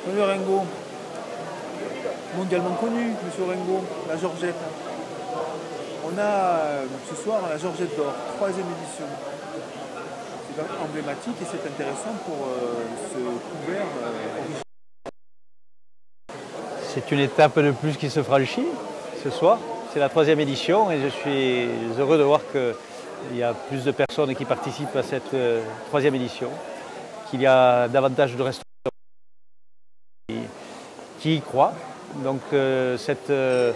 Monsieur Orengo, mondialement connu, Monsieur Orengo, la Georgette. On a ce soir la Georgette d'or, 3e édition. C'est emblématique et c'est intéressant pour ce couvert original. C'est une étape de plus qui se franchit ce soir. C'est la 3e édition et je suis heureux de voir qu'il y a plus de personnes qui participent à cette 3e édition, qu'il y a davantage de restaurateurs qui y croient. Donc se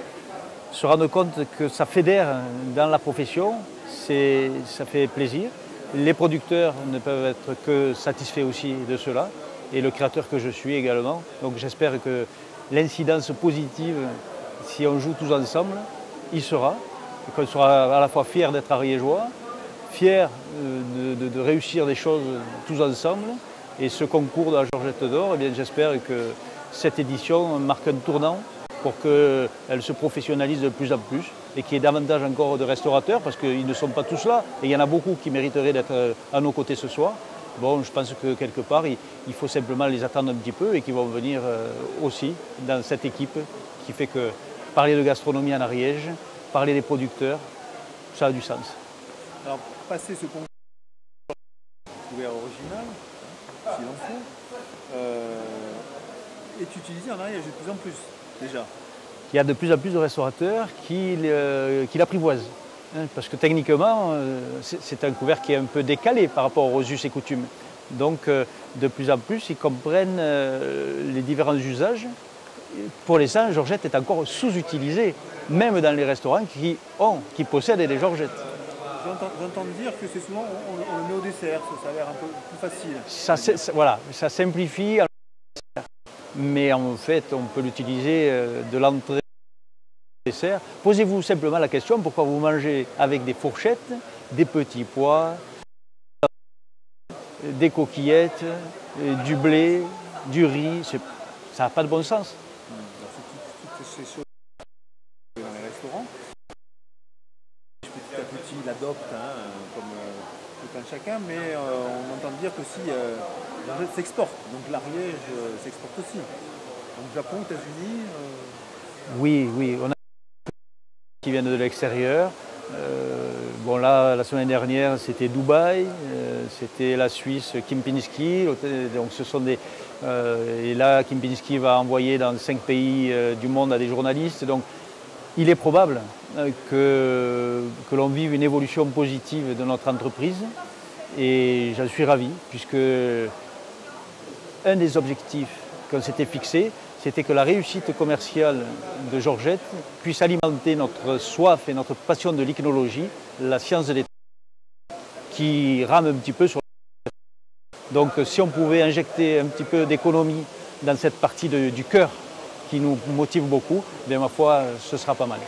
rendre compte que ça fédère dans la profession, ça fait plaisir. Les producteurs ne peuvent être que satisfaits aussi de cela et le créateur que je suis également. Donc j'espère que l'incidence positive, si on joue tous ensemble, il sera. Et qu'on sera à la fois fiers d'être ariégeois, fiers de réussir des choses tous ensemble. Et ce concours de la Georgette d'or, eh bien, j'espère que cette édition marque un tournant pour qu'elle se professionnalise de plus en plus et qu'il y ait davantage encore de restaurateurs, parce qu'ils ne sont pas tous là, et il y en a beaucoup qui mériteraient d'être à nos côtés ce soir. Bon, je pense que quelque part, il faut simplement les attendre un petit peu et qu'ils vont venir aussi dans cette équipe qui fait que parler de gastronomie en Ariège, parler des producteurs, ça a du sens. Alors, passer ce concours couvert original, s'il en faut, est utilisé en Ariège de plus en plus, déjà. Il y a de plus en plus de restaurateurs qui l'apprivoisent. Parce que techniquement, c'est un couvert qui est un peu décalé par rapport aux us et coutumes. Donc, de plus en plus, ils comprennent les différents usages. Pour l'instant, la Georgette est encore sous-utilisée, même dans les restaurants qui possèdent des Georgettes. J'entends dire que c'est souvent, on le met au dessert, ça a l'air un peu plus facile. Voilà, ça simplifie. Mais en fait, on peut l'utiliser de l'entrée au dessert. Posez-vous simplement la question pourquoi vous mangez avec des fourchettes, des petits pois, des coquillettes, du blé, du riz. Ça n'a pas de bon sens. Toutes ces choses dans les restaurants, petit à petit, ils l'adoptent comme tout un chacun, mais on entend dire que si la Georgette s'exporte, donc l'Ariège s'exporte aussi. Donc Japon, États-Unis. Oui, on a qui viennent de l'extérieur. Bon là, la semaine dernière, c'était Dubaï, c'était la Suisse, Kempinski. Donc ce sont des et là, Kempinski va envoyer dans 5 pays du monde à des journalistes. Donc il est probable que l'on vive une évolution positive de notre entreprise et j'en suis ravi puisque un des objectifs qu'on s'était fixé, c'était que la réussite commerciale de Georgette puisse alimenter notre soif et notre passion de l'ichnologie, la science de l'état, qui rame un petit peu sur le... Donc si on pouvait injecter un petit peu d'économie dans cette partie du cœur qui nous motive beaucoup, bien ma foi, ce sera pas mal.